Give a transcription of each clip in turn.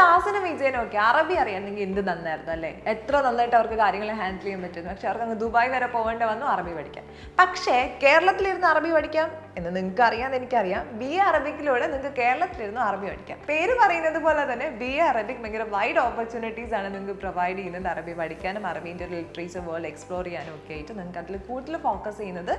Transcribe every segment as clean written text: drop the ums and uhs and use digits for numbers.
ദാസനും വിജയനും ഒക്കെ അറബി അറിയാമെങ്കിൽ എന്ത് നന്നായിരുന്നു അല്ലേ, എത്ര നന്നായിട്ട് അവർക്ക് കാര്യങ്ങൾ ഹാൻഡിൽ ചെയ്യാൻ പറ്റുന്നു. പക്ഷെ അവർക്ക് അങ്ങ് ദുബായ് വരെ പോകേണ്ടി വന്നു അറബി പഠിക്കാൻ. പക്ഷേ കേരളത്തിലിരുന്ന് അറബി പഠിക്കാം എന്ന് നിങ്ങൾക്ക് അറിയാമെന്ന് എനിക്കറിയാം. BA അറബിക്കിലൂടെ നിങ്ങൾക്ക് കേരളത്തിലിരുന്ന് അറബി പഠിക്കാം. പേര് പറയുന്നത് പോലെ തന്നെ BA അറബിക് ഭയങ്കര വൈഡ് ഓപ്പർച്യൂണിറ്റീസ് ആണ് നിങ്ങൾക്ക് പ്രൊവൈഡ് ചെയ്യുന്നത്. അറബി പഠിക്കാനും അറബിൻ്റെ ലിറ്ററേച്ചർ വേൾഡ് എക്സ്പ്ലോർ ചെയ്യാനും ഒക്കെ ആയിട്ട് നിങ്ങൾക്ക് അതിൽ കൂടുതൽ ഫോക്കസ് ചെയ്യുന്നത്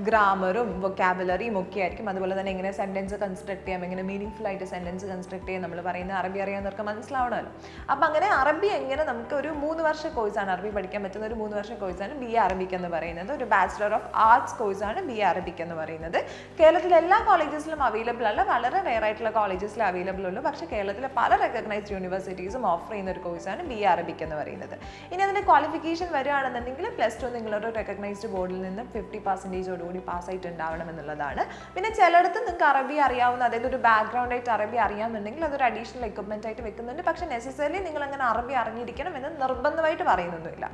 ഗ്രാമറും വൊക്കാബുലറിയും ഒക്കെ ആയിരിക്കും. അതുപോലെ തന്നെ എങ്ങനെ സെൻറ്റൻസ് കൺസ്ട്രക്ട് ചെയ്യാം, എങ്ങനെ മീനിങ് ഫുൾ ആയിട്ട് സെൻറ്റൻസ് കൺസ്ട്രക്ട് ചെയ്യാം, നമ്മൾ പറയുന്ന അറബി അറിയാവുന്നവർക്ക് മനസ്സിലാവണമല്ലോ. അപ്പം അങ്ങനെ അറബി എങ്ങനെ നമുക്ക് ഒരു 3 വർഷ കോഴ്സാണ്, അറബി പഠിക്കാൻ പറ്റുന്ന ഒരു 3 വർഷ കോഴ്സാണ് BA അറബിക് എന്ന് പറയുന്നത്. ഒരു ബാച്ചിലർ ഓഫ് ആർട്സ് കോഴ്സാണ് BA അറബിക് എന്ന് പറയുന്നത്. കേരളത്തിലെ എല്ലാ കോളേജസിലും അവൈലബിൾ അല്ല, വളരെ റെയർ ആയിട്ടുള്ള കോളേജസിൽ അവൈലബിൾ ഉള്ളൂ. പക്ഷേ കേരളത്തിലെ പല റെക്കഗ്നൈസ്ഡ് യൂണിവേഴ്സിറ്റീസും ഓഫർ ചെയ്യുന്ന ഒരു കോഴ്സാണ് BA അറബിക് എന്ന് പറയുന്നത്. ഇനി അതിൻ്റെ ക്വാളിഫിക്കേഷൻ വരികയാണെന്നുണ്ടെങ്കിൽ +2 നിങ്ങളൊരു റെക്കഗ്നൈസ്ഡ് ബോർഡിൽ നിന്ന് 50% പാസ്സായിട്ട് ഉണ്ടാവണം എന്നുള്ളതാണ്. പിന്നെ ചിലയിടത്ത് നിങ്ങൾക്ക് അറബി അറിയാവുന്ന, അതായത് ഒരു ബാക്ക്ഗ്രൗണ്ട് ആയിട്ട് അറബി അറിയാമെന്നുണ്ടെങ്കിൽ അതൊരു അഡീഷണൽ എക്യുപ്മെന്റ് ആയിട്ട് വെക്കുന്നുണ്ട്. പക്ഷേ നെസസറി നിങ്ങൾ അങ്ങനെ അറബി അറിഞ്ഞിരിക്കണം എന്ന് നിർബന്ധമായിട്ട് പറയുന്നൊന്നുമില്ല.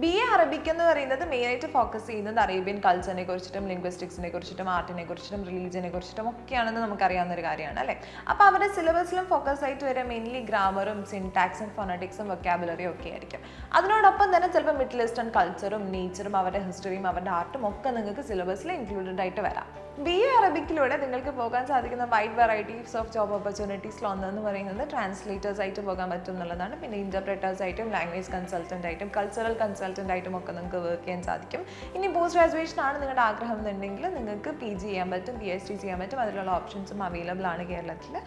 BA അറബിക് എന്ന് പറയുന്നത് മെയിനായിട്ട് ഫോക്കസ് ചെയ്യുന്നത് അറേബ്യൻ കൾച്ചറിനെ കുറിച്ചിട്ടും ലിംഗ്വിസ്റ്റിക്സിനെ കുറിച്ചിട്ടും ആർട്ടിനെ കുറിച്ചിട്ടും റിലീജിയനെ കുറിച്ചിട്ടും ഒക്കെയാണെന്ന് നമുക്കറിയാവുന്ന ഒരു കാര്യമാണ് അല്ലേ. അപ്പോൾ അവരുടെ സിലബസിലും ഫോക്കസ് ആയിട്ട് വരിക മെയിൻലി ഗ്രാമറും സിൻടാക്സും ഫോണറ്റിക്സും വൊക്കാബുലറിയും ഒക്കെ ആയിരിക്കും. അതിനോടൊപ്പം തന്നെ ചിലപ്പോൾ മിഡിൽ ഈസ്റ്റേൺ കൾച്ചറും നേച്ചറും അവരുടെ ഹിസ്റ്ററിയും അവരുടെ ആർട്ടും ഒക്കെ നിങ്ങൾക്ക് സിലബസിൽ ഇൻക്ലൂഡഡ് ആയിട്ട് വരാം. BA അറബിക്കിലൂടെ നിങ്ങൾക്ക് പോകാൻ സാധിക്കുന്ന വൈഡ് വെറൈറ്റീസ് ഓഫ് ജോബ് ഓപ്പർച്യൂണിറ്റീസിൽ ഒന്നെന്ന് പറയുന്നത് ട്രാൻസ്ലേറ്റേഴ്സ് ആയിട്ട് പോകാൻ പറ്റും എന്നുള്ളതാണ്. പിന്നെ ഇൻ്റർപ്രറ്റേഴ്സ് ആയിട്ടും ലാംഗ്വേജ് കൺസൾട്ടൻ്റ് ആയിട്ടും കൾച്ചറൽ കൺസൾട്ടൻ്റ് ആയിട്ടും ഒക്കെ നിങ്ങൾക്ക് വർക്ക് ചെയ്യാൻ സാധിക്കും. ഇനി പോസ്റ്റ് ഗ്രാജുവേഷൻ ആണ് നിങ്ങളുടെ ആഗ്രഹം എന്നുണ്ടെങ്കിൽ നിങ്ങൾക്ക് PG ചെയ്യാൻ പറ്റും, PhD ചെയ്യാൻ പറ്റും. അതിലുള്ള ഓപ്ഷൻസും അവൈലബിൾ ആണ് കേരളത്തിൽ.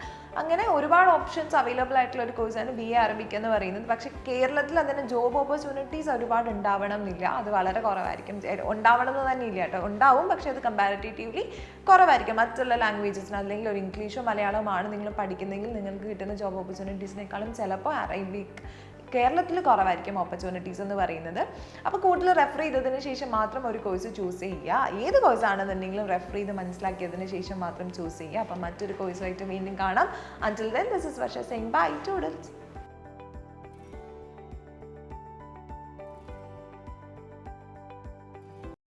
അങ്ങനെ ഒരുപാട് ഓപ്ഷൻസ് അവൈലബിൾ ആയിട്ടുള്ള ഒരു കോഴ്സാണ് BA അറബിക് എന്ന് പറയുന്നത്. പക്ഷേ കേരളത്തിൽ അതിന് ജോബ് ഓപ്പർച്യൂണിറ്റീസ് ഒരുപാട് ഉണ്ടാവണം എന്നില്ല, അത് വളരെ കുറവായിരിക്കും. ഉണ്ടാവണം എന്ന് തന്നെ ഇല്ല കേട്ടോ, ഉണ്ടാവും. പക്ഷേ അത് കമ്പാരിറ്റീവ്ലി കുറവായിരിക്കും മറ്റുള്ള ലാംഗ്വേജസിന്. അല്ലെങ്കിൽ ഒരു ഇംഗ്ലീഷോ മലയാളമോ ആണ് നിങ്ങൾ പഠിക്കുന്നെങ്കിൽ നിങ്ങൾക്ക് കിട്ടുന്ന ജോബ് ഓപ്പർച്യൂണിറ്റീസിനേക്കാളും ചിലപ്പോൾ അറബിക് കേരളത്തിൽ കുറവായിരിക്കും ഓപ്പർച്യൂണിറ്റീസ് എന്ന് പറയുന്നത്. അപ്പോൾ കൂടുതൽ റെഫർ ചെയ്തതിന് ശേഷം മാത്രം ഒരു കോഴ്സ് ചൂസ് ചെയ്യുക. ഏത് കോഴ്സാണെന്നുണ്ടെങ്കിലും റെഫർ ചെയ്ത് മനസ്സിലാക്കിയതിന് ശേഷം മാത്രം ചൂസ് ചെയ്യുക. അപ്പം മറ്റൊരു കോഴ്സുമായിട്ട് വീണ്ടും കാണാം. Until then, this is Varsha saying bye to